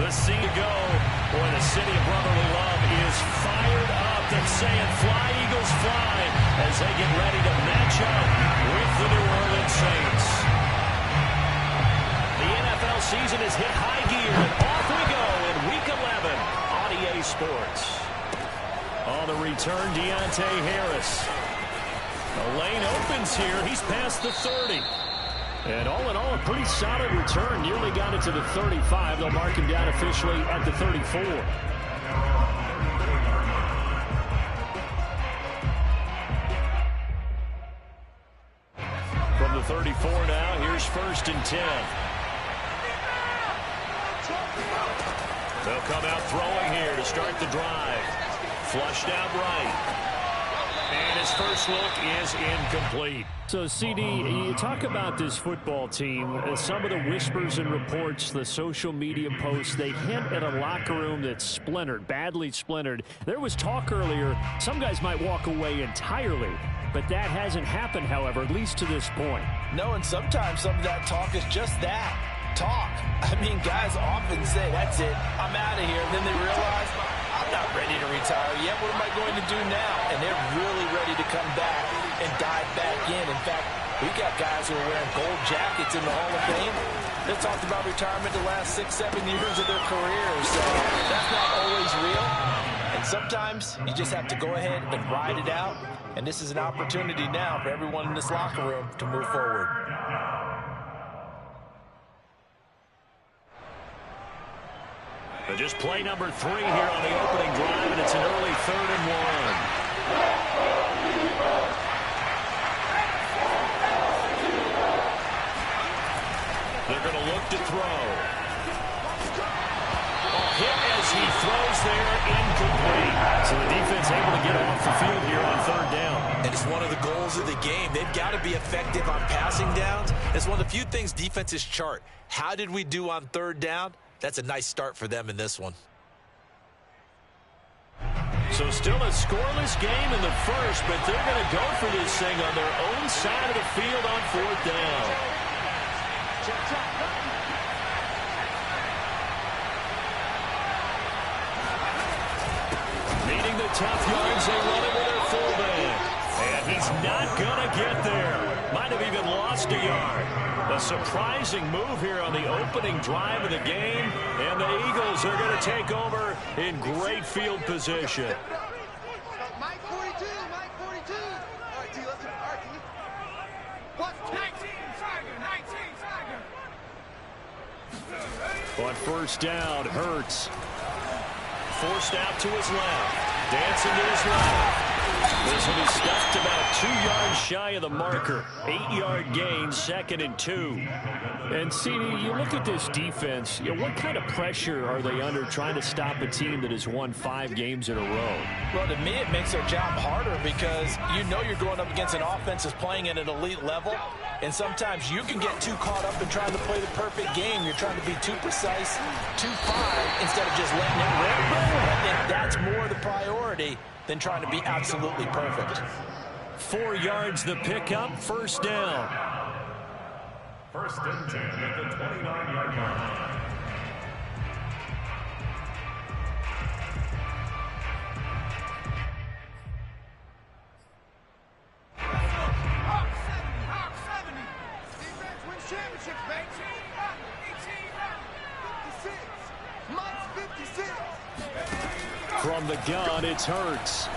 The scene to go. Boy, the city of brotherly love is fired up. They're saying fly, Eagles, fly, as they get ready to match up with the New Orleans Saints. The NFL season has hit high gear. Off we go in Week 11 on EA Sports. On the return, Deontay Harris. The lane opens here. He's past the 30. And all in all, a pretty solid return. Nearly got it to the 35. They'll mark him down officially at the 34. From the 34 now, here's 1st and 10. They'll come out throwing here to start the drive. Flushed out right. And his first look is incomplete. So, CD, you talk about this football team. Some of the whispers and reports, the social media posts, they hint at a locker room that's splintered, badly splintered. There was talk earlier, some guys might walk away entirely. But that hasn't happened, however, at least to this point. No, and sometimes some of that talk is just that, talk. I mean, guys often say, that's it, I'm out of here. And then they realize, I'm not ready to retire yet. What am I going to do now? And they're really ready to come back and dive back in. In fact, we got guys who are wearing gold jackets in the Hall of Fame. They talked about retirement the last 6-7 years of their careers. So that's not always real. And sometimes you just have to go ahead and ride it out. And this is an opportunity now for everyone in this locker room to move forward. But just play number 3 here on the opening drive, and it's an early 3rd and 1. They're going to look to throw. Hit as he throws there, incomplete. So the defense able to get off the field here on 3rd down. And it's one of the goals of the game. They've got to be effective on passing downs. It's one of the few things defenses chart. How did we do on 3rd down? That's a nice start for them in this one. So still a scoreless game in the first, but they're going to go for this thing on their own side of the field on 4th down. Needing the tough yards, they run it with their fullback. And he's not going to get there. Might have even lost a yard. A surprising move here on the opening drive of the game, and the Eagles are going to take over in great field position. Mike 42, Mike 42. All right, T, let's do it. All right, T. What's 19, Tiger, 19, Tiger. On 1st down, Hurts. Forced out to his left. Dancing to his left. This will be stuffed about 2 yards shy of the marker. 8-yard gain, 2nd and 2. And, CD, you look at this defense, what kind of pressure are they under trying to stop a team that has won 5 games in a row? Well, to me, it makes their job harder because you know you're going up against an offense that's playing at an elite level. And sometimes you can get too caught up in trying to play the perfect game. You're trying to be too precise, too fine, instead of just letting it rip. I think that's more the priority than trying to be absolutely perfect. 4 yards the pickup, 1st down. 1st and 10 at the 29-yard line. From the gun, it's Hurts.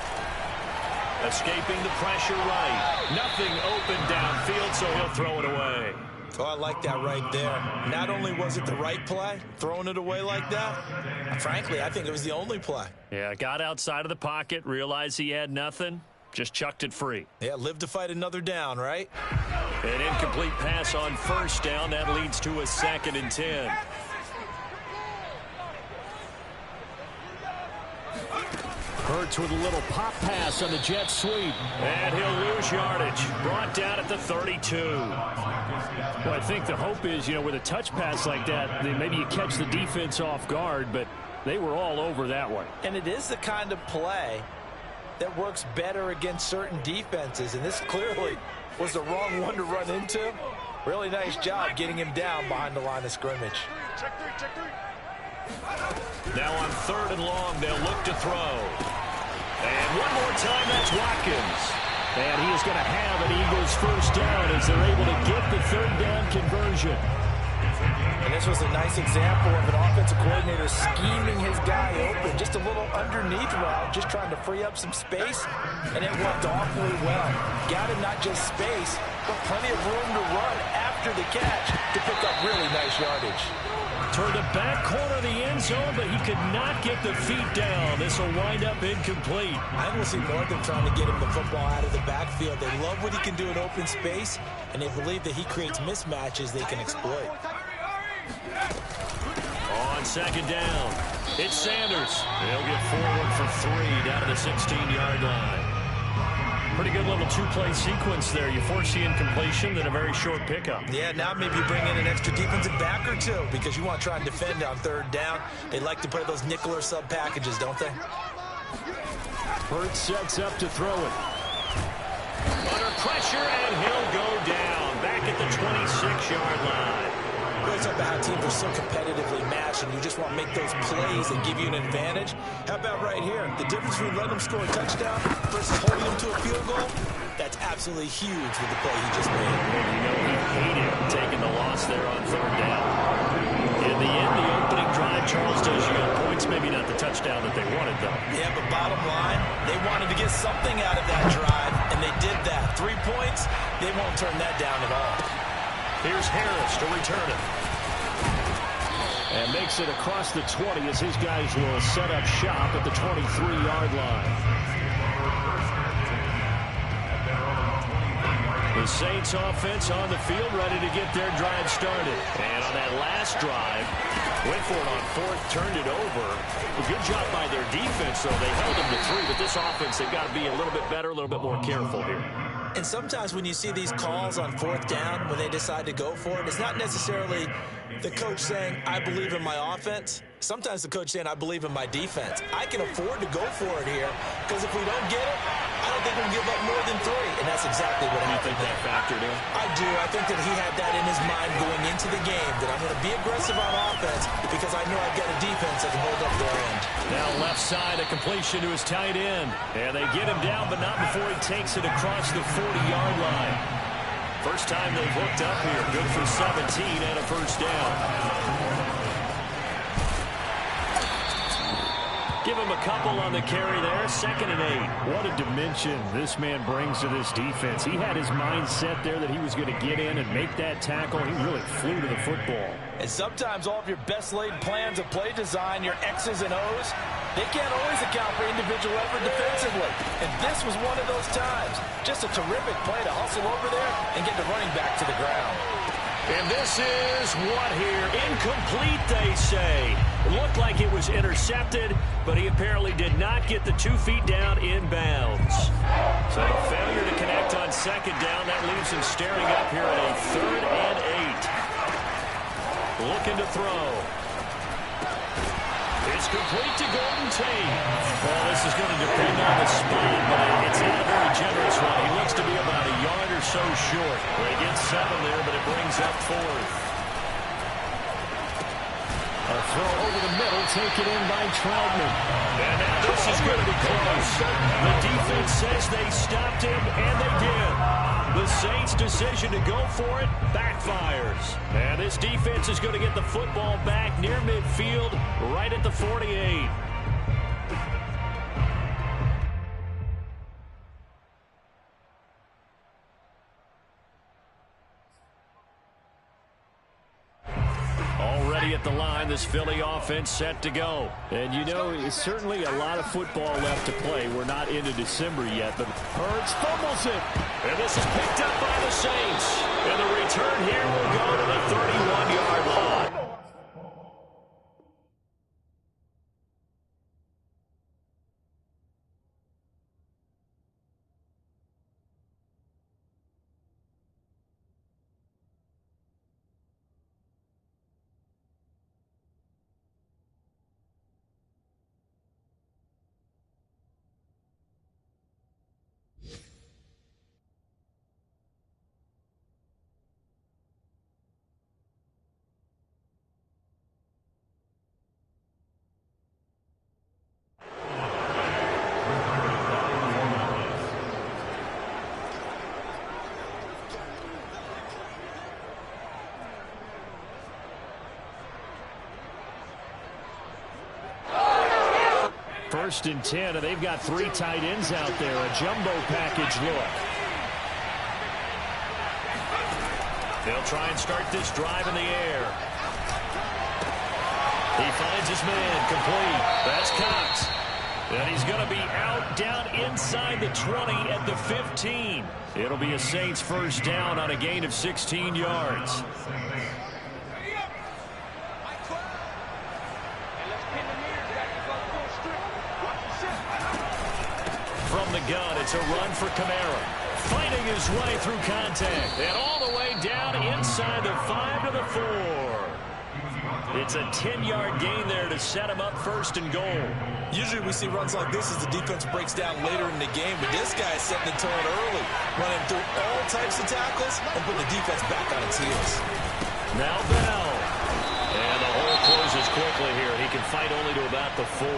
Escaping the pressure right. Nothing open downfield, so he'll throw it away. Oh, I like that right there. Not only was it the right play, throwing it away like that, frankly, I think it was the only play. Yeah, got outside of the pocket, realized he had nothing, just chucked it free. Yeah, live to fight another down, right? An incomplete pass on 1st down. That leads to a 2nd and 10. Hurts with a little pop pass on the jet sweep. And he'll lose yardage. Brought down at the 32. Well, I think the hope is, with a touch pass like that, maybe you catch the defense off guard, but they were all over that one. And it is the kind of play that works better against certain defenses, and this clearly was the wrong one to run into. Really nice job getting him down behind the line of scrimmage. Check three. Now on 3rd and long, they'll look to throw. And one more time, that's Watkins. And he is going to have an Eagles first down as they're able to get the 3rd down conversion. And this was a nice example of an offensive coordinator scheming his guy open. Just a little underneath route, just trying to free up some space, and it worked awfully well. Got him not just space, but plenty of room to run after the catch to pick up really nice yardage. Toward the back corner of the end zone, but he could not get the feet down. This will wind up incomplete. I think we'll see more of them trying to get him the football out of the backfield. They love what he can do in open space, and they believe that he creates mismatches they can exploit. On 2nd down, it's Sanders. They'll get forward for 3 down to the 16-yard line. Pretty good little 2-play sequence there. You force the incompletion, then a very short pickup. Yeah, now maybe you bring in an extra defensive back or two because you want to try and defend on 3rd down. They like to play those nickel or sub packages, don't they? Hurts sets up to throw it. Under pressure, and he'll go down. Back at the 26-yard line. Really talk about how teams are so competitively matched, and you just want to make those plays that give you an advantage. How about right here? The difference between letting them score a touchdown versus holding them to a field goal, that's absolutely huge with the play he just made. You know he hated taking the loss there on 3rd down. In the end, the opening drive, Charles does you got points, maybe not the touchdown that they wanted, though. Yeah, but bottom line, they wanted to get something out of that drive, and they did that. 3 points, they won't turn that down at all. Here's Harris to return it. And makes it across the 20 as his guys will set up shop at the 23-yard line. The Saints offense on the field ready to get their drive started. And on that last drive, went for it on 4th, turned it over. A good job by their defense, though. They held them to 3, but this offense, they've got to be a little bit better, a little bit more careful here. And sometimes when you see these calls on 4th down, when they decide to go for it, it's not necessarily the coach saying, I believe in my offense. Sometimes the coach saying, I believe in my defense. I can afford to go for it here because if we don't get it, I don't think we'll give up more than 3. And that's exactly what happened. You think that factored in? I do. I think that he had that in his mind going into the game, that I'm going to be aggressive on offense because I know I've got a defense that can hold up their end. Now left side, a completion to his tight end. And they get him down, but not before he takes it across the 40-yard line. First time they've hooked up here. Good for 17 and a first down. Give him a couple on the carry there. 2nd and 8. What a dimension this man brings to this defense. He had his mind set there that he was going to get in and make that tackle. He really flew to the football. And sometimes all of your best laid plans of play design, your X's and O's, they can't always account for individual effort defensively. And this was one of those times. Just a terrific play to hustle over there and get the running back to the ground. And this is what here? Incomplete, they say. It looked like it was intercepted, but he apparently did not get the 2 feet down in bounds. So a failure to connect on 2nd down. That leaves him staring up here at a 3rd and 8. Looking to throw. It's complete to Golden Tate. Well, this is going to depend on the spot, but it's not a very generous one. He looks to be about a yard or so short. They get 7 there, but it brings up 4th. A throw over the middle, taken in by Troutman. And now this is going to be close. The defense says they stopped him, and they did. The Saints' decision to go for it backfires. And this defense is going to get the football back near midfield, right at the 48. Already at the line, this Philly offense set to go. And you know, it's certainly a lot of football left to play. We're not into December yet, but Hurts fumbles it. And this is picked up by the Saints. And the return here will go to the 31-yard line. First and 10, and they've got 3 tight ends out there. A jumbo package look. They'll try and start this drive in the air. He finds his man, complete. That's Cox. And he's going to be out down inside the 20 at the 15. It'll be a Saints first down on a gain of 16 yards. From the gun, it's a run for Kamara. Fighting his way through contact. And all the way down inside the 5 to the 4. It's a 10-yard gain there to set him up first and goal. Usually we see runs like this as the defense breaks down later in the game, but this guy is setting the tone early, running through all types of tackles and putting the defense back on its heels. Now Bell. And the hole closes quickly here. He can fight only to about the 4.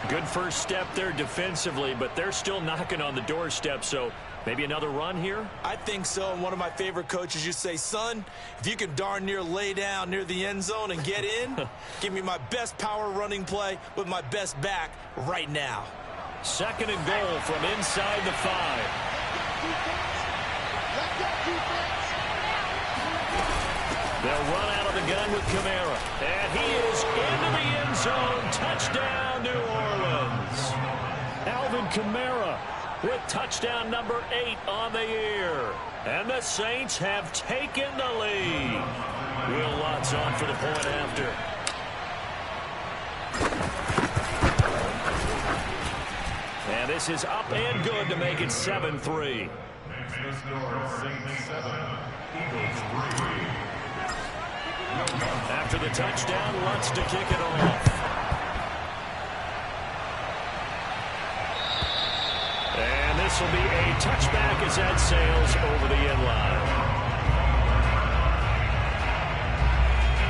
Good first step there defensively, but they're still knocking on the doorstep, so maybe another run here? I think so, and one of my favorite coaches used to say, son, if you can darn near lay down near the end zone and get in, give me my best power running play with my best back right now. Second and goal from inside the 5. They'll run out of the gun with Kamara. And he is into the end zone. Touchdown, New Orleans. Alvin Kamara with touchdown number 8 on the year. And the Saints have taken the lead. Will Lutz on for the point after. And this is up and good to make it 7-3. Next score, Saints 7, Eagles 3. After the touchdown, Lutz to kick it off. And this will be a touchback as that sails over the end line.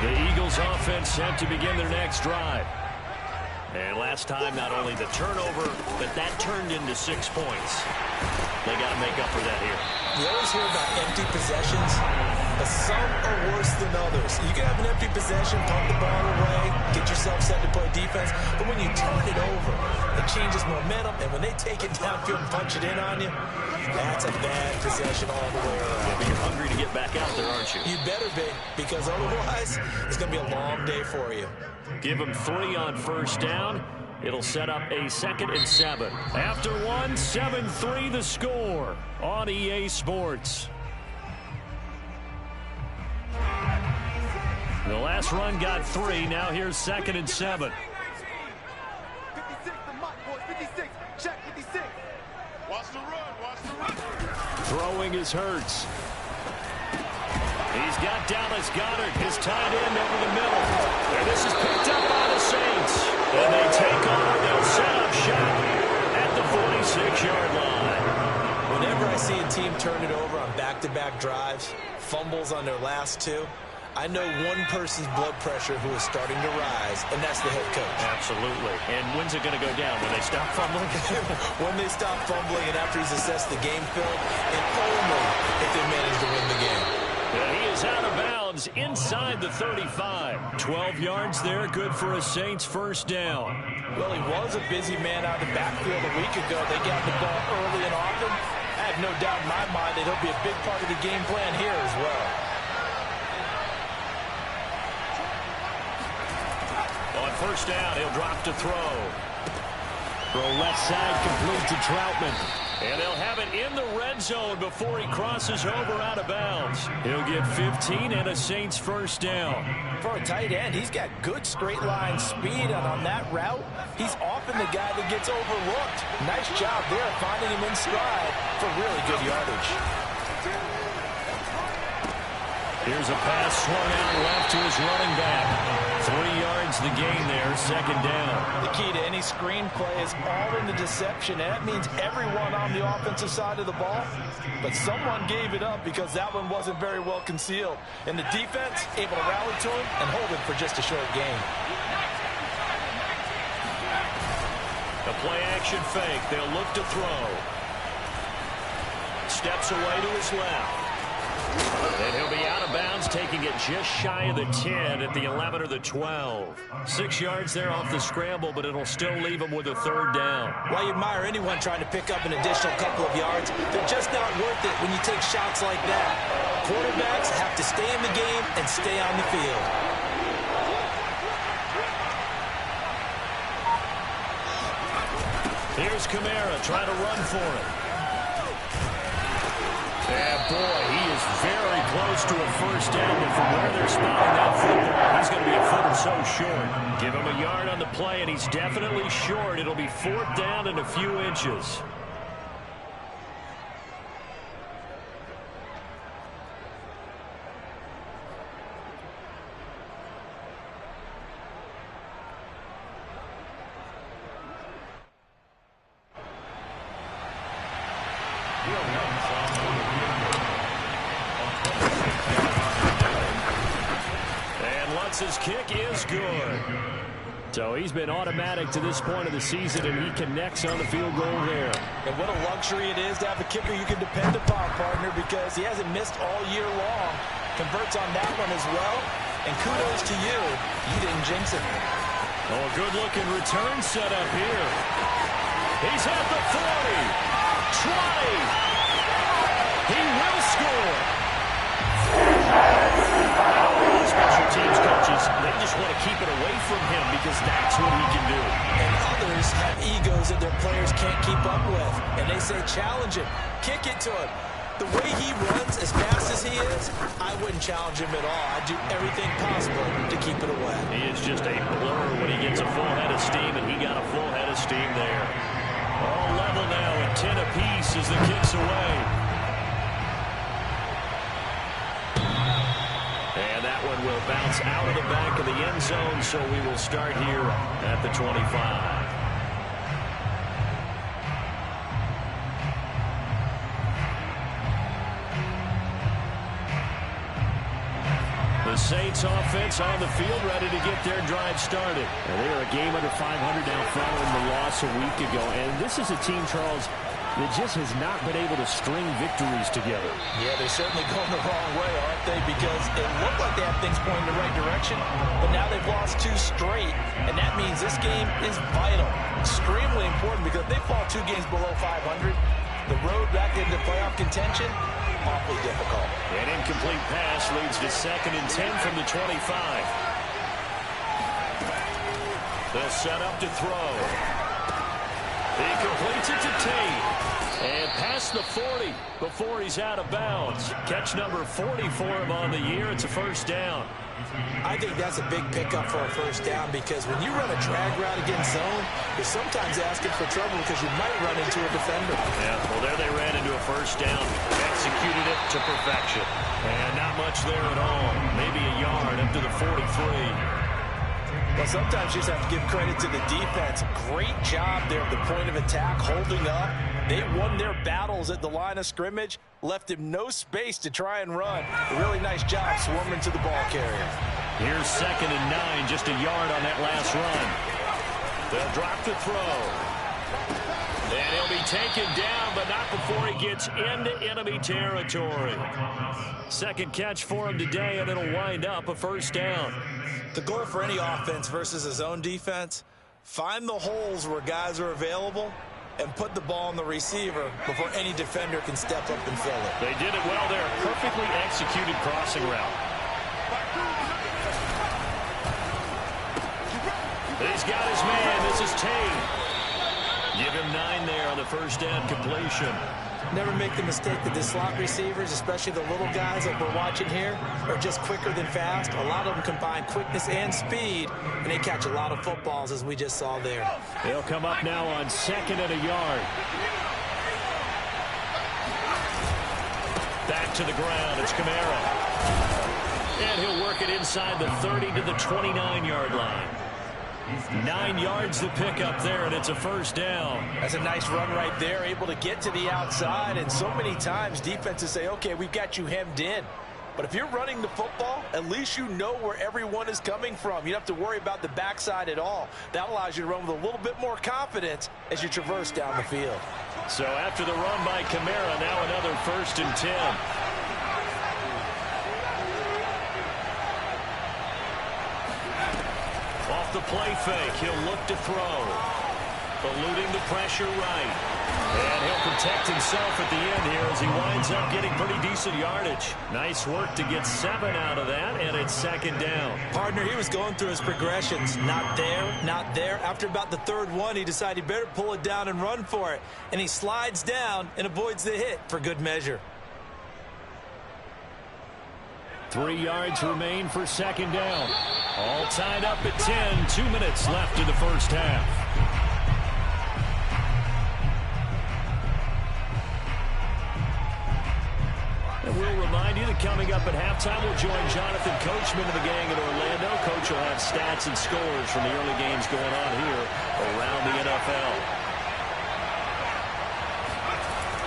The Eagles offense set to begin their next drive. And last time, not only the turnover, but that turned into 6 points. They got to make up for that here. You always hear about empty possessions, but some are worse than others. You can have an empty possession, pump the ball away, get yourself set to play defense, but when you turn it over, it changes momentum, and when they take it downfield and punch it in on you, that's a bad possession all the way around. Yeah, but you're hungry to get back out there, aren't you? You better be, because otherwise, it's going to be a long day for you. Give them 3 on first down. It'll set up a 2nd and 7. After 1, 7-3 the score on EA Sports. The last run got 3. Now here's 2nd and 7. 56, the mark, boys. 56. Check 56. Watch the run. Watch the run. Throwing is Hurts. He's got Dallas Goedert, his tight end, over the middle. And this is picked up by the Saints. And they take over. They'll set up shop at the 46-yard line. Whenever I see a team turn it over on back-to-back drives, fumbles on their last 2, I know one person's blood pressure who is starting to rise, and that's the head coach. Absolutely. And when's it going to go down? When they stop fumbling? When they stop fumbling and after he's assessed the game film, and only if they manage to win the game. And he is out of bounds inside the 35. 12 yards there, good for a Saints first down. Well, he was a busy man out of the backfield a week ago. They got the ball early and often. I have no doubt in my mind that he'll be a big part of the game plan here as well. On first down, he'll drop to throw. Throw left side, complete to Troutman. And they'll have it in the red zone before he crosses over out of bounds. He'll get 15 and a Saints first down. For a tight end, he's got good straight line speed, and on that route, he's often the guy that gets overlooked. Nice job there finding him in stride for really good yardage. Here's a pass swung out left to his running back. 3 yards the gain there, second down. The key to any screen play is all in the deception, and that means everyone on the offensive side of the ball. But someone gave it up because that one wasn't very well concealed. And the defense able to rally to him and hold him for just a short gain. A play action fake. They'll look to throw. Steps away to his left. And he'll be out of bounds, taking it just shy of the 10 at the 11 or the 12. 6 yards there off the scramble, but it'll still leave him with a third down. Well, you admire anyone trying to pick up an additional couple of yards. They're just not worth it when you take shots like that. Quarterbacks have to stay in the game and stay on the field. Here's Kamara trying to run for it. And boy, he is very close to a first down, but from where they're spotting that football, he's going to be a foot or so short. Give him a yard on the play, and he's definitely short. It'll be fourth down and a few inches. His kick is good. So he's been automatic to this point of the season, and he connects on the field goal there. And what a luxury it is to have a kicker you can depend upon, partner, because he hasn't missed all year long. Converts on that one as well. And kudos to you. You didn't jinx it. Oh, a good-looking return set up here. He's at the 40. 20. He will score. Special teams coaches, they just want to keep it away from him because that's what he can do. And others have egos that their players can't keep up with. And they say, challenge him, kick it to him. The way he runs as fast as he is, I wouldn't challenge him at all. I'd do everything possible to keep it away. He is just a blur when he gets a full head of steam, and he got a full head of steam there. All level now at 10 apiece as the kick's away. And that one will bounce out of the back of the end zone, so we will start here at the 25. The Saints offense on the field, ready to get their drive started. And they are a game under 500 now following the loss a week ago. And this is a team, Charles, that just has not been able to string victories together. Yeah, they're certainly going the wrong way, aren't they? Because it looked like they had things pointing in the right direction, but now they've lost 2 straight, and that means this game is vital, extremely important, because if they fall 2 games below 500, the road back into playoff contention, awfully difficult. An incomplete pass leads to 2nd and 10 from the 25. They'll set up to throw. He completes it to Tate. And past the 40 before he's out of bounds. Catch number 40 for him on the year. It's a first down. I think that's a big pickup for a first down, because when you run a drag route against zone, you're sometimes asking for trouble because you might run into a defender. Yeah, well, there they ran into a first down. Executed it to perfection. And not much there at all. Maybe a yard up to the 43. Well, sometimes you just have to give credit to the defense. Great job there at the point of attack, holding up. They won their battles at the line of scrimmage, left him no space to try and run. A really nice job swarming to the ball carrier. Here's 2nd and 9, just a yard on that last run. They'll drop the throw. And he'll be taken down, but not before he gets into enemy territory. 2nd catch for him today, and it'll wind up a first down. The goal for any offense versus a zone defense, find the holes where guys are available and put the ball on the receiver before any defender can step up and fill it. They did it well there. Perfectly executed crossing route. He's got his man. This is Tate. Give him 9 there on the first down completion. Never make the mistake that the slot receivers, especially the little guys that we're watching here, are just quicker than fast. A lot of them combine quickness and speed, and they catch a lot of footballs, as we just saw there. They'll come up now on 2nd and a yard. Back to the ground. It's Kamara. And he'll work it inside the 30 to the 29-yard line. 9 yards to pick up there, and it's a first down. That's a nice run right there, able to get to the outside. And so many times defenses say, okay, we've got you hemmed in. But if you're running the football, at least you know where everyone is coming from. You don't have to worry about the backside at all. That allows you to run with a little bit more confidence as you traverse down the field. So after the run by Kamara, now another 1st and 10. the play fake. He'll look to throw. Eluding the pressure right. And he'll protect himself at the end here as he winds up getting pretty decent yardage. Nice work to get 7 out of that, and it's 2nd down. Partner, he was going through his progressions. Not there, not there. After about the 3rd one, he decided he better pull it down and run for it. And he slides down and avoids the hit for good measure. 3 yards remain for 2nd down. All tied up at 10. 2 minutes left in the first half. And we'll remind you that coming up at halftime, we'll join Jonathan Coachman of the gang in Orlando. Coach will have stats and scores from the early games going on here around the NFL.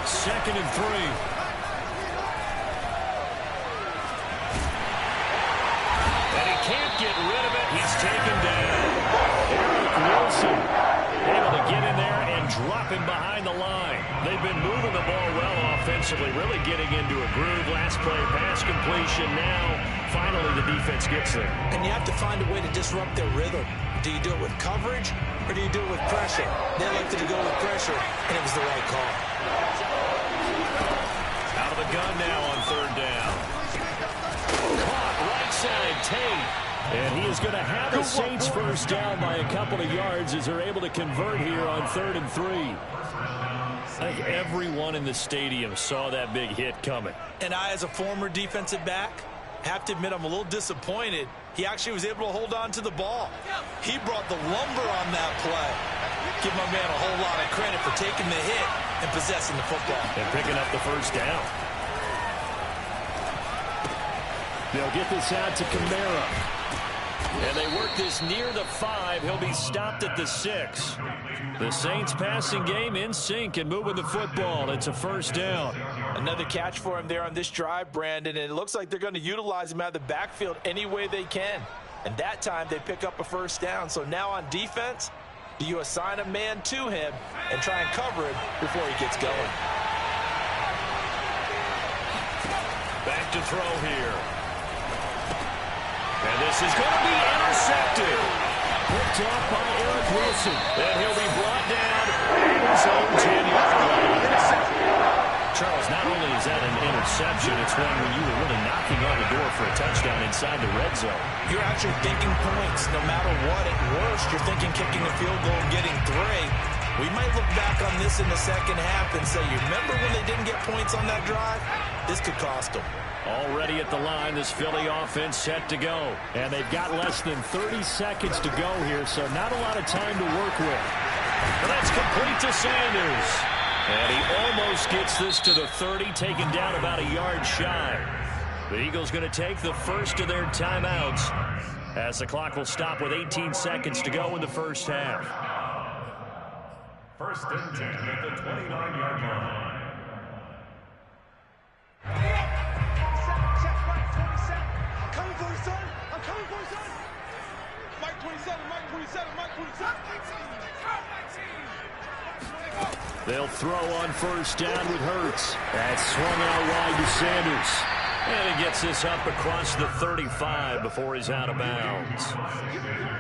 2nd and 3. And he can't get rid of it. He's taken down. Eric Wilson able to get in there and drop him behind the line. They've been moving the ball well offensively, really getting into a groove. Last play, pass completion. Now, finally, the defense gets there. And you have to find a way to disrupt their rhythm. Do you do it with coverage, or do you do it with pressure? They elected to go with pressure, and it was the right call. Out of the gun now on 3rd down. Caught right side, Tate. And he is going to have the Saints first down by a couple of yards as they're able to convert here on 3rd and 3. I think everyone in the stadium saw that big hit coming. And I, as a former defensive back, have to admit I'm a little disappointed. He actually was able to hold on to the ball. He brought the lumber on that play. Give my man a whole lot of credit for taking the hit and possessing the football. And picking up the first down. They'll get this out to Kamara. And they work this near the 5. He'll be stopped at the 6. The Saints passing game in sync and moving the football. It's a first down. Another catch for him there on this drive, Brandon. And it looks like they're going to utilize him out of the backfield any way they can. And that time they pick up a first down. So now on defense, do you assign a man to him and try and cover him before he gets going? Back to throw here. And this is going to be intercepted. Picked off by Eric Wilson. And he'll be brought down at his own 10-yard line. Charles, not only is that an interception, it's one when you were really knocking on the door for a touchdown inside the red zone. You're actually thinking points. No matter what, at worst, you're thinking kicking a field goal and getting 3. We might look back on this in the second half and say, you remember when they didn't get points on that drive? This could cost them. Already at the line, this Philly offense set to go. And they've got less than 30 seconds to go here, so not a lot of time to work with. But that's complete to Sanders. And he almost gets this to the 30, taken down about a yard shy. The Eagles going to take the first of their timeouts as the clock will stop with 18 seconds to go in the first half. 1st and 10 at the 29-yard line. Coming for you, son. I'm coming for you, son. Mike 27, Mike 27, Mike 27. They'll throw on first down with Hurts. That's swung out wide to Sanders. And he gets this up across the 35 before he's out of bounds.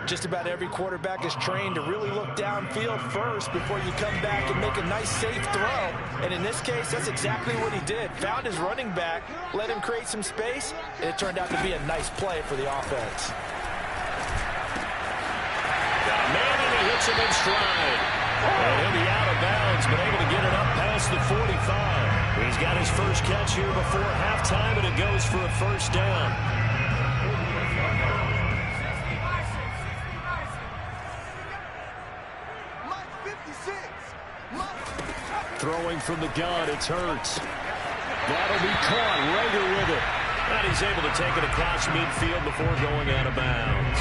Just about every quarterback is trained to really look downfield first before you come back and make a nice, safe throw. And in this case, that's exactly what he did. Found his running back, let him create some space, and it turned out to be a nice play for the offense. Got a man, and he hits him in stride. And he'll be out of bounds, but able to get it up past the 45. He's got his first catch here before halftime, and it goes for a first down. Throwing from the gun, it's Hurts. That'll be caught. Rager with it. And he's able to take it across midfield before going out of bounds.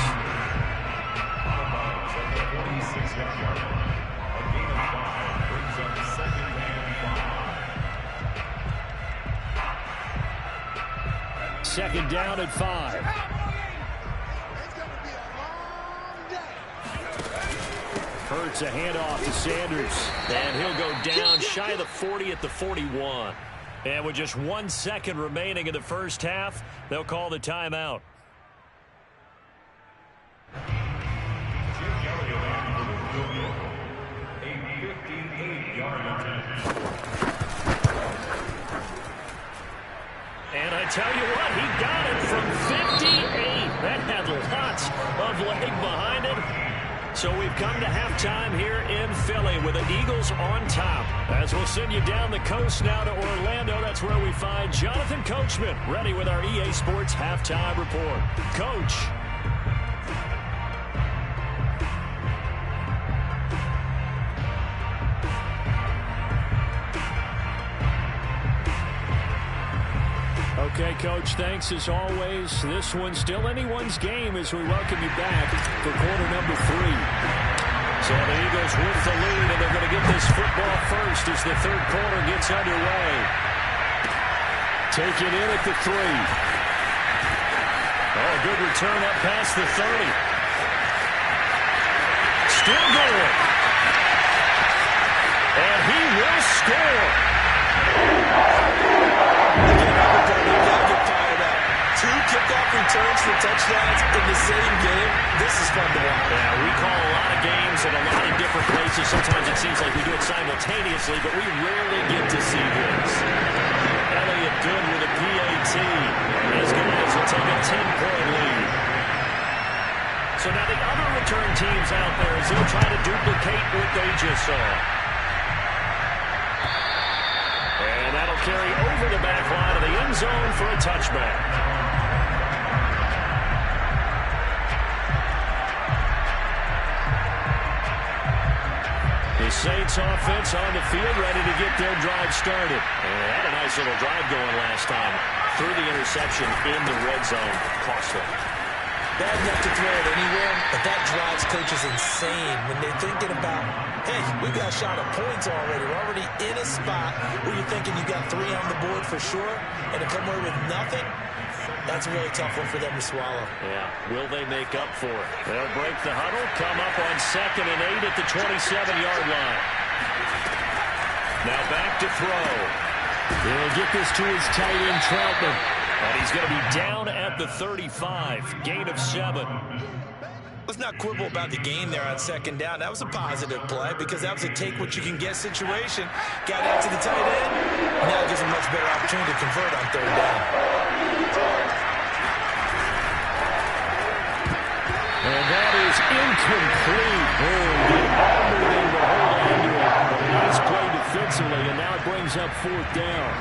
Second down at 5. Hurts a handoff to Sanders. And he'll go down shy of the 40 at the 41. And with just 1 second remaining in the first half, they'll call the timeout. 58-yard attempt. And I tell you what, he got it from 58. That had lots of leg behind it. So we've come to halftime here in Philly with the Eagles on top. As we'll send you down the coast now to Orlando, that's where we find Jonathan Coachman ready with our EA Sports halftime report. Coach. Okay, Coach, thanks as always. This one's still anyone's game as we welcome you back for quarter number 3. So the Eagles with the lead, and they're going to get this football first as the third quarter gets underway. Take it in at the 3. Oh, good return up past the 30. Still going. And he will score. Two kickoff returns for touchdowns in the same game. This is fun to watch. Yeah, we call a lot of games in a lot of different places. Sometimes it seems like we do it simultaneously, but we rarely get to see this. Elliott good with a PAT. And his guys will take a 10-point lead. So now the other return teams out there as they'll try to duplicate what they just saw. And that'll carry over the back line of the end zone for a touchback. The Saints offense on the field, ready to get their drive started. And they had a nice little drive going last time. Through the interception in the red zone. Costly. Bad enough to throw it anywhere, but that drives coaches insane when they're thinking about, hey, we got a shot at points already. We're already in a spot where you're thinking you got 3 on the board for sure, and to come away with nothing, that's a really tough one for them to swallow. Yeah, will they make up for it? They'll break the huddle, come up on 2nd and 8 at the 27-yard line. Now back to throw. He'll get this to his tight end, Troutman. And he's going to be down at the 35, gain of 7. Let's not quibble about the gain there on 2nd down. That was a positive play because that was a take-what-you-can-get situation. Got out to the tight end. Now it gives him a much better opportunity to convert on 3rd down. And that is incomplete. Oh, they almost able to hold on to it. But a nice play defensively, and now it brings up 4th down.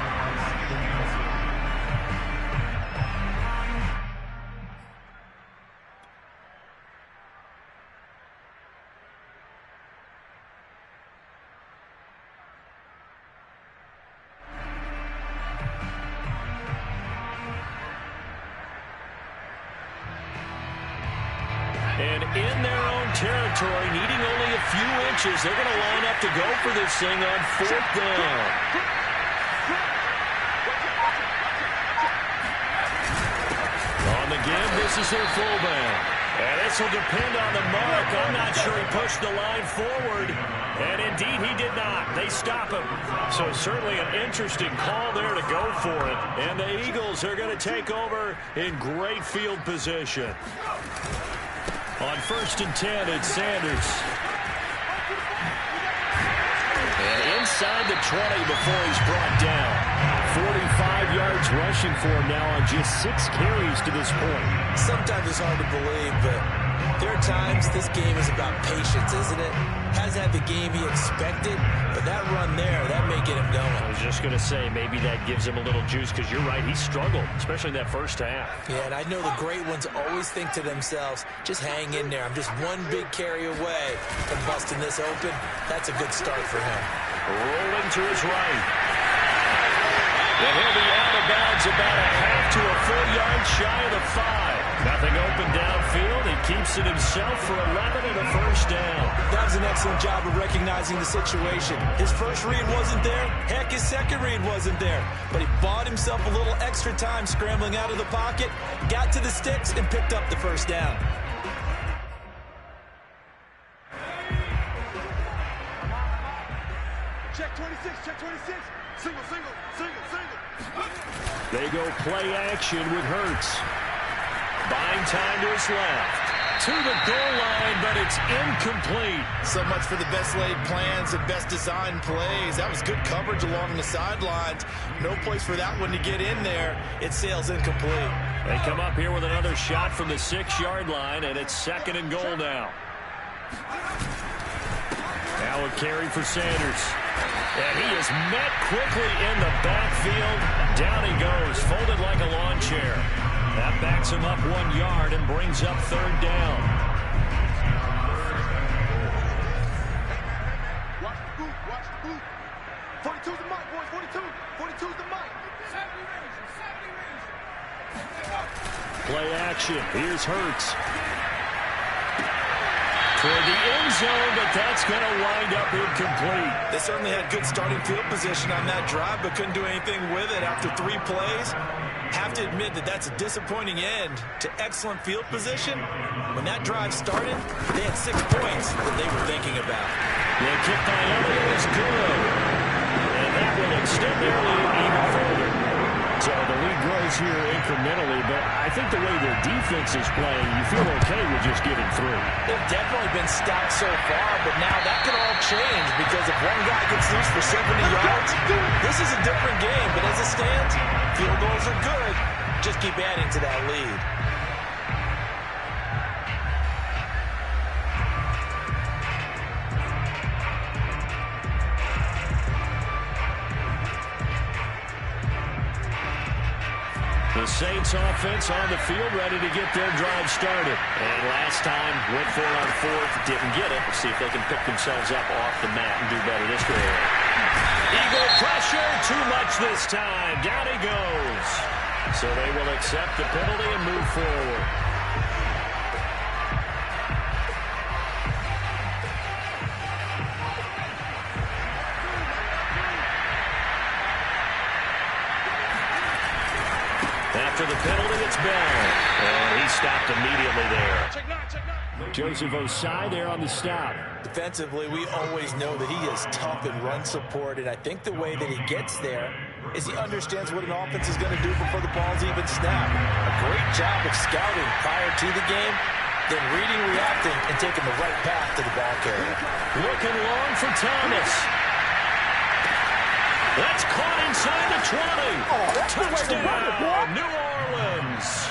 And in their own territory, needing only a few inches, they're going to line up to go for this thing on 4th down. On the give, this is their fullback. And this will depend on the mark. I'm not sure he pushed the line forward. And indeed, he did not. They stop him. So certainly an interesting call there to go for it. And the Eagles are going to take over in great field position. On 1st and 10, it's Sanders. And inside the 20 before he's brought down. 45 yards rushing for him now on just 6 carries to this point. Sometimes it's hard to believe, but there are times this game is about patience, isn't it? Hasn't had the game he expected, but that run there, that may get him going. I was just going to say, maybe that gives him a little juice, because you're right, he struggled, especially in that first half. Yeah, and I know the great ones always think to themselves, just hang in there. I'm just one big carry away from busting this open. That's a good start for him. Rolling to his right. And he'll be out of bounds about a half to a full yard shy of the 5. Nothing open downfield. He keeps it himself for 11 and a first down. That was an excellent job of recognizing the situation. His first read wasn't there. Heck, his second read wasn't there. But he bought himself a little extra time scrambling out of the pocket, got to the sticks, and picked up the first down. Check 26, check 26. Single, single, single, single. They go play action with Hurts. Buying time to his left. To the goal line, but It's incomplete. So much for the best laid plans and best designed plays. That was good coverage along the sidelines. No place for that one to get in there. It sails incomplete. They come up here with another shot from the 6-yard line, and it's 2nd and goal now. Now a carry for Sanders. And he is met quickly in the backfield. Down he goes, folded like a lawn chair. That backs him up 1 yard and brings up 3rd down. Watch the boot, watch the boot. 42's the mic, boys, 42. 42's the mic. 70 range. Play action. Here's Hurts. Toward the end zone, but that's going to wind up incomplete. They certainly had good starting field position on that drive, but couldn't do anything with it after 3 plays. Have to admit that that's a disappointing end to excellent field position. When that drive started, they had 6 points that they were thinking about. The kick by Elliott is good. And that will extend their lead even further. So the lead grows here incrementally, but I think the way their defense is playing, you feel okay with just getting through. They've definitely been stout so far, but now that can all change because if one guy gets loose for 70 yards, this is a different game. But as it stands, field goals are good. Just keep adding to that lead. The Saints offense on the field, ready to get their drive started. And last time, went for it on 4th, didn't get it. We'll see if they can pick themselves up off the mat and do better this way. Eagle pressure, too much this time. Down he goes. So they will accept the penalty and move forward. After the penalty, it's Bell. And he stopped immediately there. Joseph Osai there on the stop. Defensively, we always know that he is tough in run support, and I think the way that he gets there is he understands what an offense is going to do before the ball's even snapped. A great job of scouting prior to the game, then reading, reacting, and taking the right path to the ball carrier. Looking long for Thomas. That's caught inside the 20. Touchdown, New Orleans.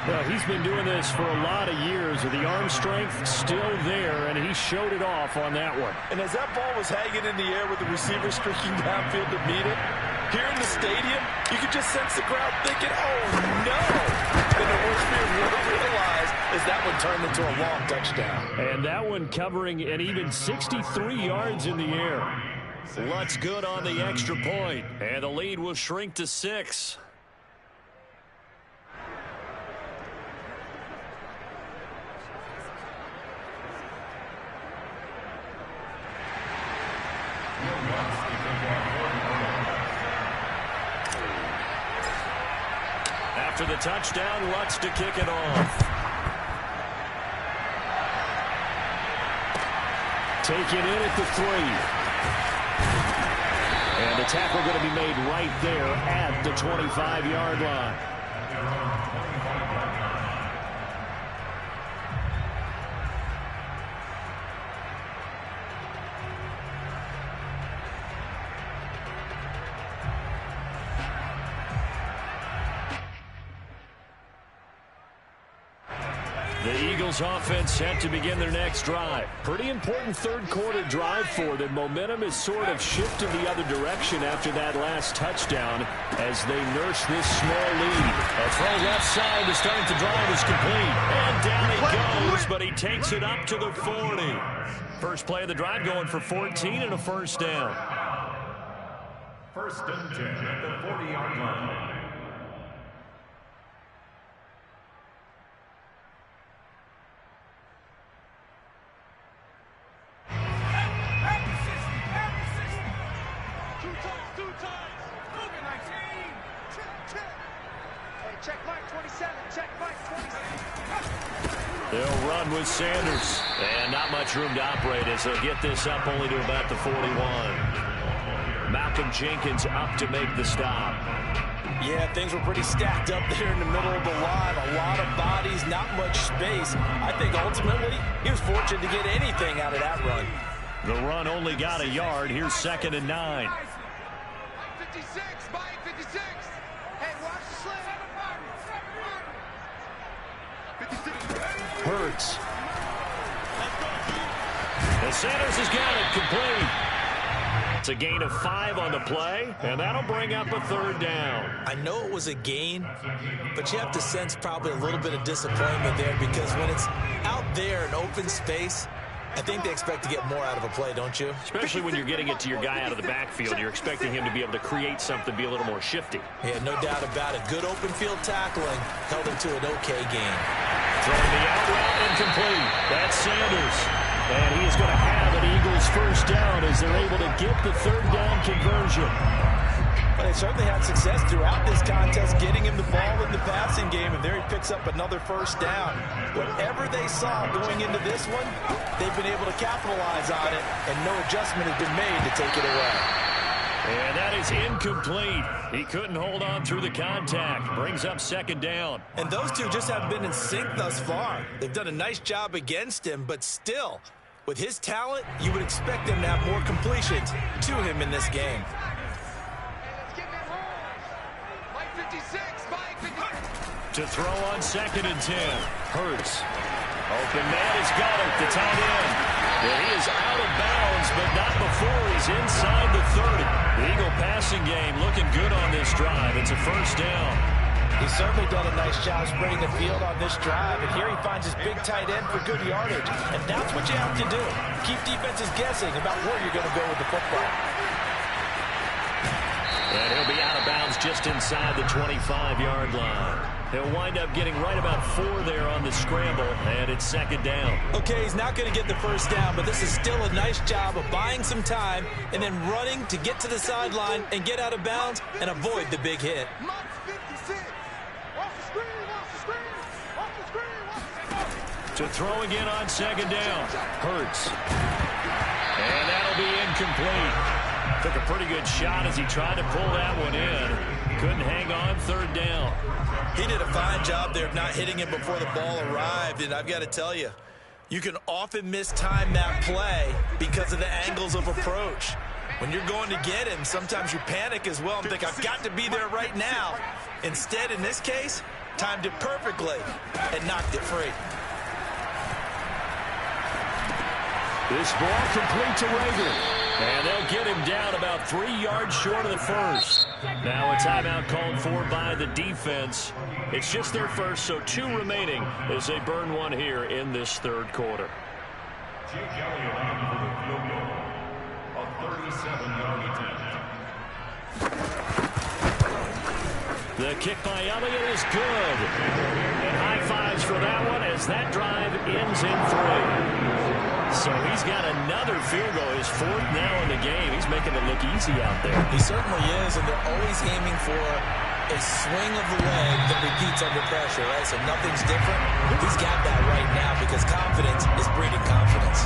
Well, he's been doing this for a lot of years. The arm strength still there, and he showed it off on that one. And as that ball was hanging in the air with the receiver streaking downfield to meet it, here in the stadium, you could just sense the crowd thinking, oh, no. And the worst fear really realized as that one turned into a long touchdown. And that one covering an even 63 yards in the air. Lutz good on the extra point, and the lead will shrink to 6. After the touchdown, Lutz to kick it off. Taken in at the 3. And the tackle going to be made right there at the 25-yard line. The Eagles offense set to begin their next drive. Pretty important third-quarter drive for them. Momentum has sort of shifted the other direction after that last touchdown as they nurse this small lead. A throw left side to start the drive is complete. And down he goes, but he takes it up to the 40. First play of the drive going for 14 and a first down. 1st and 10 at the 40-yard line. They'll run with Sanders. And not much room to operate as they'll get this up only to about the 41. Malcolm Jenkins up to make the stop. Yeah, things were pretty stacked up there in the middle of the line. A lot of bodies, not much space. I think ultimately he was fortunate to get anything out of that run. The run only got a yard. Here's 2nd and 9. 56, Mike, 56. Hey, watch the sling. 56. Hurts. And Sanders has got it complete. It's a gain of 5 on the play, and that'll bring up a 3rd down. I know it was a gain, but you have to sense probably a little bit of disappointment there because when it's out there in open space, I think they expect to get more out of a play, don't you? Especially when you're getting it to your guy out of the backfield. You're expecting him to be able to create something, be a little more shifty. Yeah, no doubt about it. Good open field tackling held him to an okay gain. Throwing the out route incomplete. That's Sanders. And he is going to have an Eagles 1st down as they're able to get the 3rd down conversion. Well, they certainly had success throughout this contest, getting him the ball in the passing game, and there he picks up another 1st down. Whatever they saw going into this one, they've been able to capitalize on it, and no adjustment has been made to take it away. And that is incomplete. He couldn't hold on through the contact. Brings up 2nd down. And those two just haven't been in sync thus far. They've done a nice job against him, but still, with his talent, you would expect him to have more completions to him in this game. To throw on 2nd and 10. Hurts. Open man has got it. The tight end. And he is out of bounds, but not before he's inside the 30. The Eagle passing game looking good on this drive. It's a 1st down. He's certainly done a nice job spreading the field on this drive, and here he finds his big tight end for good yardage. And that's what you have to do. Keep defenses guessing about where you're going to go with the football. And he'll be out of bounds just inside the 25-yard line. He'll wind up getting right about 4 there on the scramble, and it's 2nd down. Okay, he's not going to get the 1st down, but this is still a nice job of buying some time and then running to get to the sideline and get out of bounds and avoid the big hit. To throw again on 2nd down. Hurts. And that'll be incomplete. Took a pretty good shot as he tried to pull that one in. Couldn't hang on 3rd down. He did a fine job there of not hitting him before the ball arrived, and I've got to tell you, you can often mistime that play because of the angles of approach. When you're going to get him, sometimes you panic as well and think, I've got to be there right now. Instead, in this case, timed it perfectly and knocked it free. This ball complete to Rager. And they'll get him down about 3 yards short of the 1st. Now a timeout called for by the defense. It's just their 1st, so 2 remaining as they burn 1 here in this 3rd quarter. Jake Elliott on for the field goal. A 37-yard attempt. The kick by Elliott is good. And high fives for that one as that drive ends in 3. So he's got another field goal, his 4th now in the game. He's making it look easy out there. He certainly is, and they're always aiming for a swing of the leg that repeats under pressure, right? So nothing's different. He's got that right now because confidence is breeding confidence.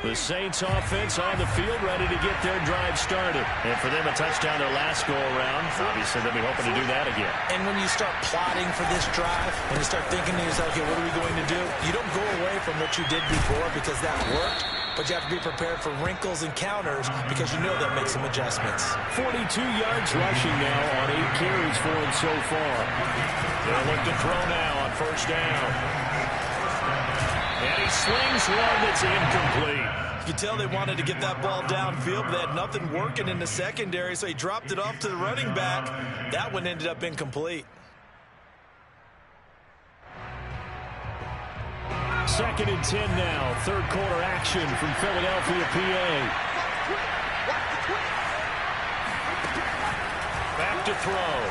The Saints offense on the field ready to get their drive started. And for them, a touchdown their last go-around. Obviously, they'll be hoping to do that again. And when you start plotting for this drive and you start thinking to yourself, okay, what are we going to do? You don't go away from what you did before because that worked, but you have to be prepared for wrinkles and counters because you know they'll make some adjustments. 42 yards rushing now on 8 carries for him so far. They'll look to throw now on 1st down. And he slings one that's incomplete. You can tell they wanted to get that ball downfield, but they had nothing working in the secondary, so he dropped it off to the running back. That one ended up incomplete. 2nd and 10 now. 3rd quarter action from Philadelphia, PA. Back to throw.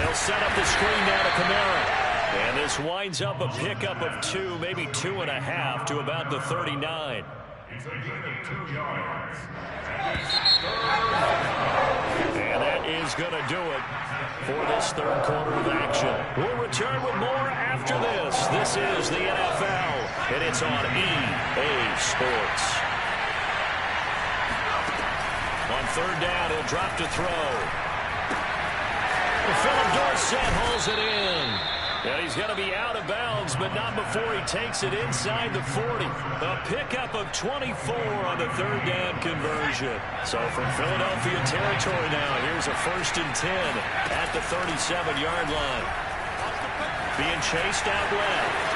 They'll set up the screen down to Kamara. And this winds up a pickup of 2, maybe 2.5 to about the 39. It's a gain of 2 yards. And that is going to do it for this third quarter of action. We'll return with more after this. This is the NFL, and it's on EA Sports. On third down, he'll drop to throw. Philip Dorsett hauls it in. And he's going to be out of bounds, but not before he takes it inside the 40. A pickup of 24 on the third down conversion. So from Philadelphia territory now, here's a 1st and 10 at the 37-yard line. Being chased out left.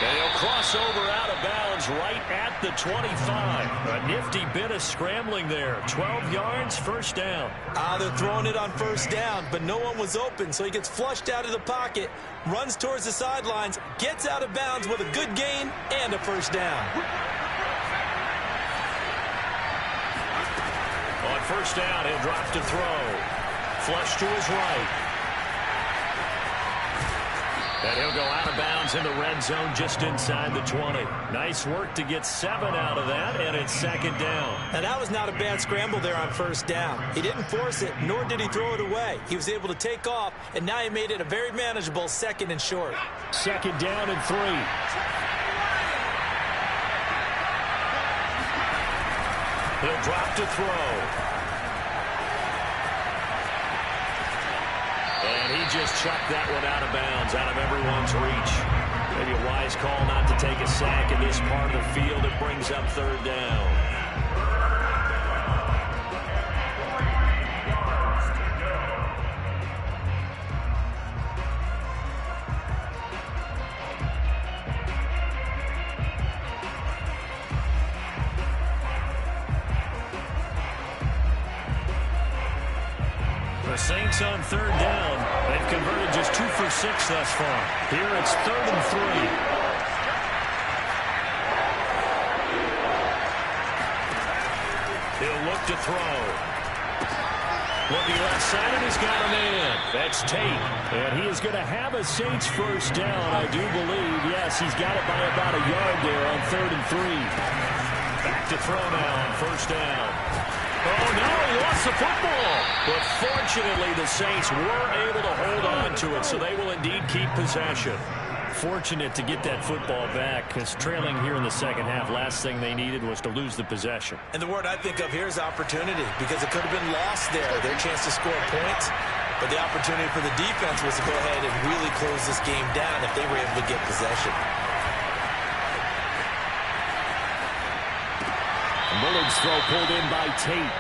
And he'll cross over out of bounds right at the 25. A nifty bit of scrambling there. 12 yards, 1st down. They're throwing it on 1st down, but no one was open, so he gets flushed out of the pocket, runs towards the sidelines, gets out of bounds with a good gain and a 1st down. On 1st down, he'll drop to throw. Flush to his right. And he'll go out of bounds in the red zone just inside the 20. Nice work to get 7 out of that, and it's 2nd down. And that was not a bad scramble there on 1st down. He didn't force it, nor did he throw it away. He was able to take off, and now he made it a very manageable 2nd and short. 2nd down and 3. He'll drop to throw. And he just chucked that one out of bounds, out of everyone's reach. Maybe a wise call not to take a sack in this part of the field. It brings up 3rd down. Saints on 3rd down. They've converted just 2 for 6 thus far. Here it's 3rd and 3. He'll look to throw. Looking left side, and he's got a man. That's Tate. And he is going to have a Saints 1st down, I do believe. Yes, he's got it by about a yard there on 3rd and 3. Back to throw now on 1st down. Oh, no, he lost the football. But fortunately, the Saints were able to hold on to it, so they will indeed keep possession. Fortunate to get that football back, because trailing here in the 2nd half, last thing they needed was to lose the possession. And the word I think of here is opportunity, because it could have been lost there, their chance to score points. But the opportunity for the defense was to go ahead and really close this game down if they were able to get possession. Bullard's throw pulled in by Tate.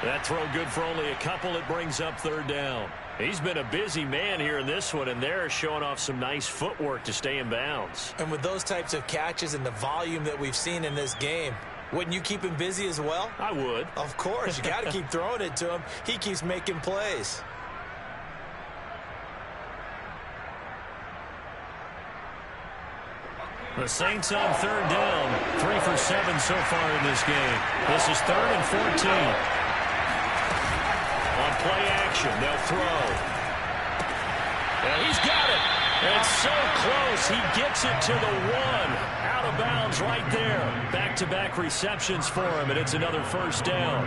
That throw good for only a couple. It brings up 3rd down. He's been a busy man here in this one, and they're showing off some nice footwork to stay in bounds. And with those types of catches and the volume that we've seen in this game, wouldn't you keep him busy as well? I would. Of course. You got to keep throwing it to him. He keeps making plays. The Saints on 3rd down. 3 for 7 so far in this game. This is 3rd and 14. On play action, they'll throw. And he's got it. It's so close. He gets it to the 1. Out of bounds right there. Back-to-back receptions for him, and it's another 1st down.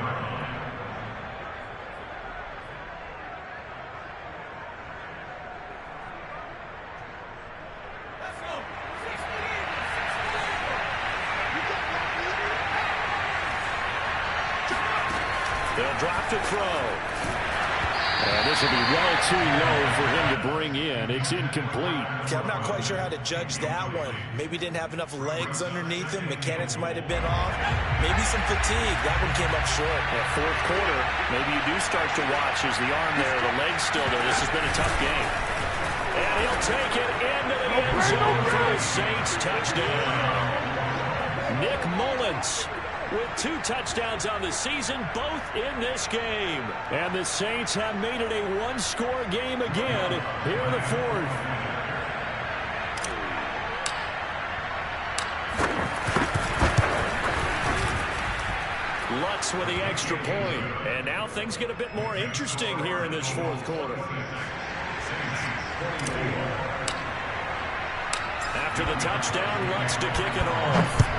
They'll drop to throw. And this will be well too low for him to bring in. It's incomplete. Okay, I'm not quite sure how to judge that one. Maybe didn't have enough legs underneath him. Mechanics might have been off. Maybe some fatigue. That one came up short. At 4th quarter, maybe you do start to watch as the arm there, the leg's still there. This has been a tough game. And he'll take it into the end zone for the Saints touchdown. Nick Mullins with 2 touchdowns on the season, both in this game. And the Saints have made it a 1-score game again here in the 4th. Lutz with the extra point. And now things get a bit more interesting here in this 4th quarter. After the touchdown, Lutz to kick it off.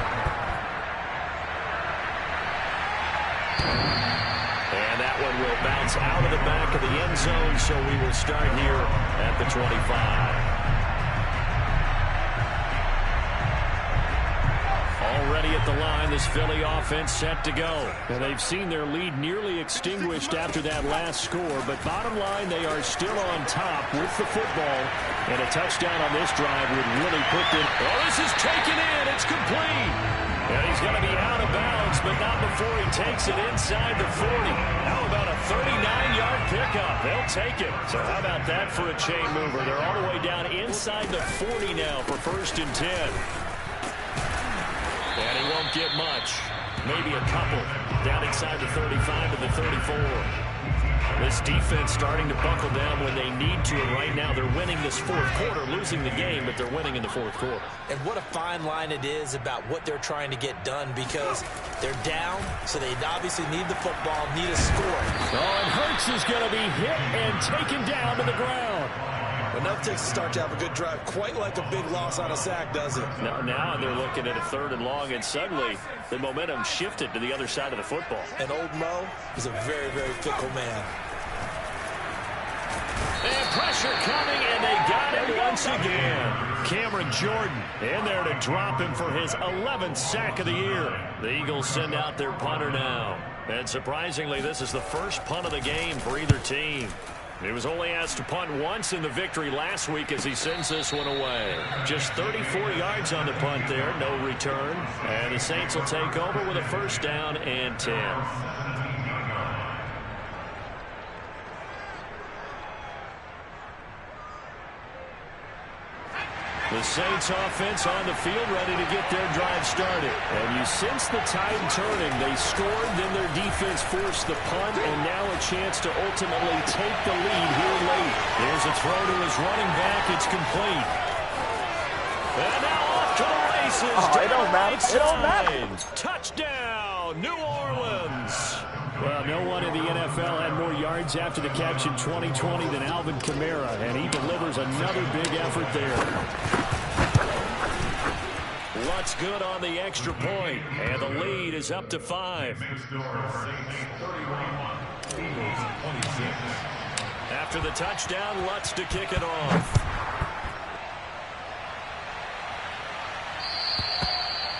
And that one will bounce out of the back of the end zone, so we will start here at the 25. Already at the line, this Philly offense set to go. And they've seen their lead nearly extinguished after that last score. But bottom line, they are still on top with the football. And a touchdown on this drive would really put them. Oh, this is taken in. It's complete. And he's going to be out of bounds, but not before he takes it inside the 40. How about a 39-yard pickup? They'll take it. So how about that for a chain mover? They're all the way down inside the 40 now for 1st and 10. And he won't get much. Maybe a couple. Down inside the 35 to the 34. This defense starting to buckle down when they need to. And right now they're winning this 4th quarter, losing the game, but they're winning in the 4th quarter. And what a fine line it is about what they're trying to get done, because they're down, so they obviously need the football, need a score. Oh, and Hurts is going to be hit and taken down to the ground. Enough takes to start to have a good drive, quite like a big loss on a sack, does it? Now they're looking at a 3rd and long, and suddenly the momentum shifted to the other side of the football. And old Mo is a very, very fickle man. And pressure coming, and they got him once again. Cameron Jordan in there to drop him for his 11th sack of the year. The Eagles send out their punter now. And surprisingly, this is the first punt of the game for either team. He was only asked to punt once in the victory last week as he sends this one away. Just 34 yards on the punt there, no return. And the Saints will take over with a 1st down and 10. The Saints offense on the field ready to get their drive started. And you sense the tide turning. They scored, then their defense forced the punt, and now a chance to ultimately take the lead here late. There's a throw to his running back. It's complete. And now off to the races. Oh, it don't matter. It don't matter. Touchdown, New Orleans. Well, no one in the NFL had more yards after the catch in 2020 than Alvin Kamara, and he delivers another big effort there. Lutz good on the extra point, and the lead is up to 5. After the touchdown, Lutz to kick it off.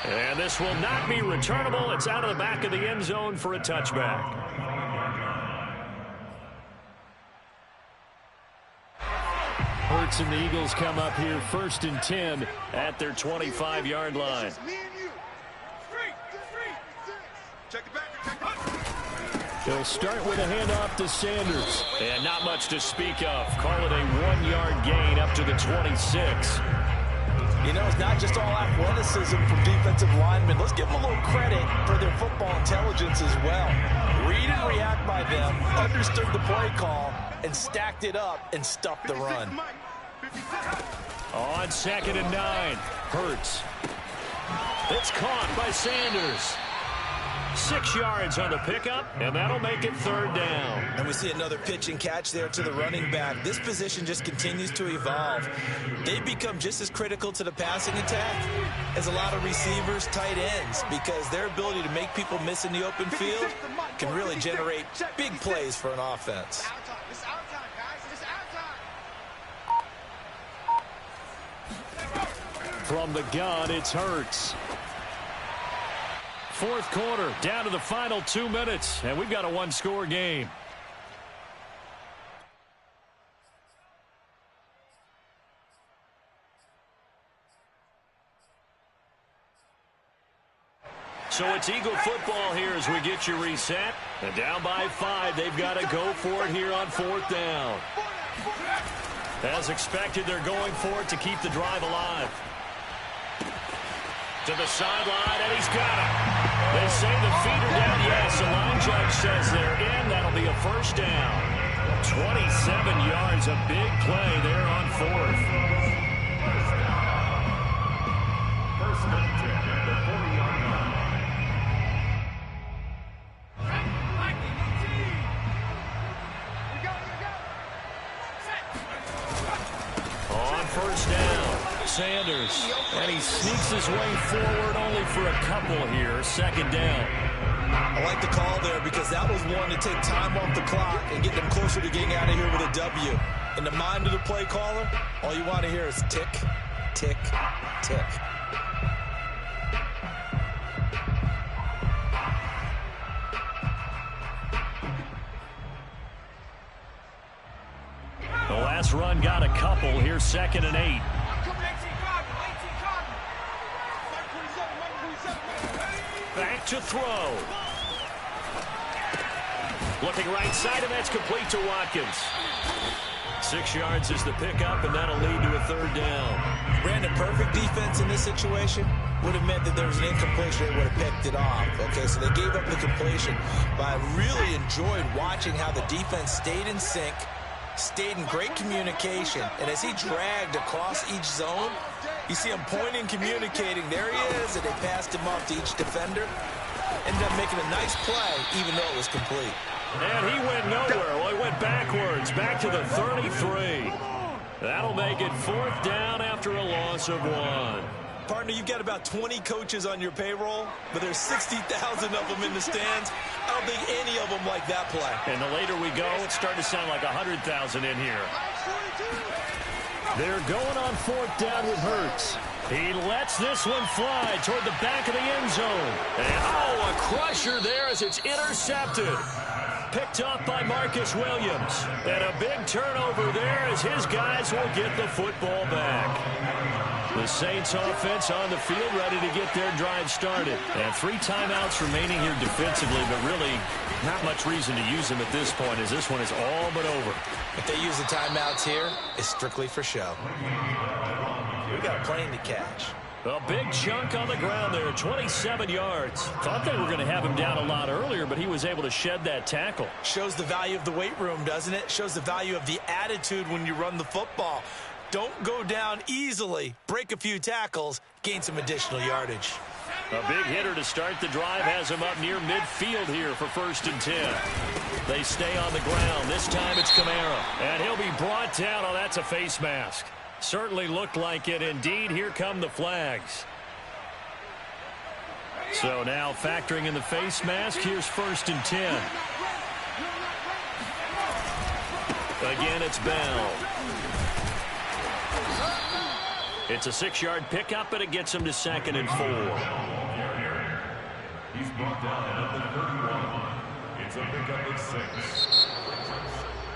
And this will not be returnable. It's out of the back of the end zone for a touchback. Hurts and the Eagles come up here 1st and 10 at their 25-yard line. They'll start with a handoff to Sanders. And not much to speak of. Call it a 1-yard gain up to the 26. You know, it's not just all athleticism from defensive linemen. Let's give them a little credit for their football intelligence as well. Read and react by them, understood the play call, and stacked it up and stuffed the run. On 2nd and 9, Hurts. It's caught by Sanders. 6 yards on the pickup, and that'll make it 3rd down. And we see another pitch and catch there to the running back. This position just continues to evolve. They become just as critical to the passing attack as a lot of receivers, tight ends, because their ability to make people miss in the open field can really generate big plays for an offense. From the gun, it's Hurts. 4th quarter, down to the final 2 minutes, and we've got a 1-score game. So it's Eagle football here as we get you reset. And down by 5, they've got to go for it here on 4th down. As expected, they're going for it to keep the drive alive. To the sideline, and he's got it. They say the feet are down. Yes, the line judge says they're in. That'll be a 1st down. 27 yards, a big play there on 4th. 1st and 10 at the 40-yard line. On 1st down, Sanders. And he sneaks his way forward only for a couple here. 2nd down. I like the call there because that was one to take time off the clock and get them closer to getting out of here with a W. In the mind of the play caller, all you want to hear is tick, tick, tick. The last run got a couple. Here's 2nd and 8. Back to throw. Looking right side, and that's complete to Watkins. 6 yards is the pickup, and that'll lead to a 3rd down. Brandon, perfect defense in this situation would have meant that there was an incompletion. They would have picked it off. Okay, so they gave up the completion. But I really enjoyed watching how the defense stayed in sync, stayed in great communication. And as he dragged across each zone, you see him pointing, communicating. There he is, and they passed him off to each defender. Ended up making a nice play, even though it was complete. And he went nowhere. Well, he went backwards, back to the 33. That'll make it 4th down after a loss of 1. Partner, you've got about 20 coaches on your payroll, but there's 60,000 of them in the stands. I don't think any of them like that play. And the later we go, it's starting to sound like 100,000 in here. They're going on 4th down with Hurts. He lets this one fly toward the back of the end zone. And, oh, a crusher there as it's intercepted. Picked off by Marcus Williams. And a big turnover there as his guys will get the football back. The Saints offense on the field ready to get their drive started. And 3 timeouts remaining here defensively, but really not much reason to use them at this point as this one is all but over. If they use the timeouts here, it's strictly for show. We got a plane to catch. A big chunk on the ground there, 27 yards. Thought they were going to have him down a lot earlier, but he was able to shed that tackle. Shows the value of the weight room, doesn't it? Shows the value of the attitude when you run the football. Don't go down easily. Break a few tackles, gain some additional yardage. A big hitter to start the drive has him up near midfield here for 1st and 10. They stay on the ground. This time it's Kamara. And he'll be brought down. Oh, that's a face mask. Certainly looked like it. Indeed, here come the flags. So now factoring in the face mask, here's 1st and 10. Again, it's Bell. It's a 6-yard pickup, but it gets him to 2nd and 4. He's brought down at the 31. It's a pickup of 6.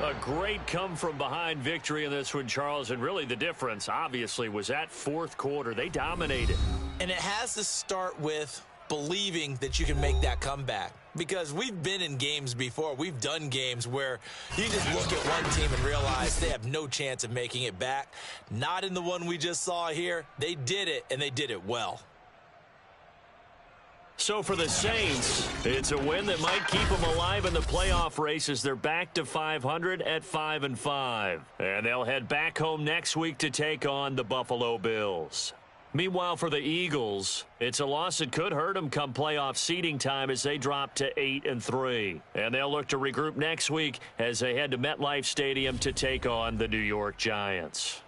A great come-from-behind victory in this one, Charles, and really the difference, obviously, was that 4th quarter. They dominated. And it has to start with believing that you can make that comeback. Because we've been in games before. We've done games where you just look at one team and realize they have no chance of making it back. Not in the one we just saw here. They did it, and they did it well. So for the Saints, it's a win that might keep them alive in the playoff races. They're back to 500 at 5-5. And they'll head back home next week to take on the Buffalo Bills. Meanwhile, for the Eagles, it's a loss that could hurt them come playoff seeding time as they drop to 8-3. And they'll look to regroup next week as they head to MetLife Stadium to take on the New York Giants.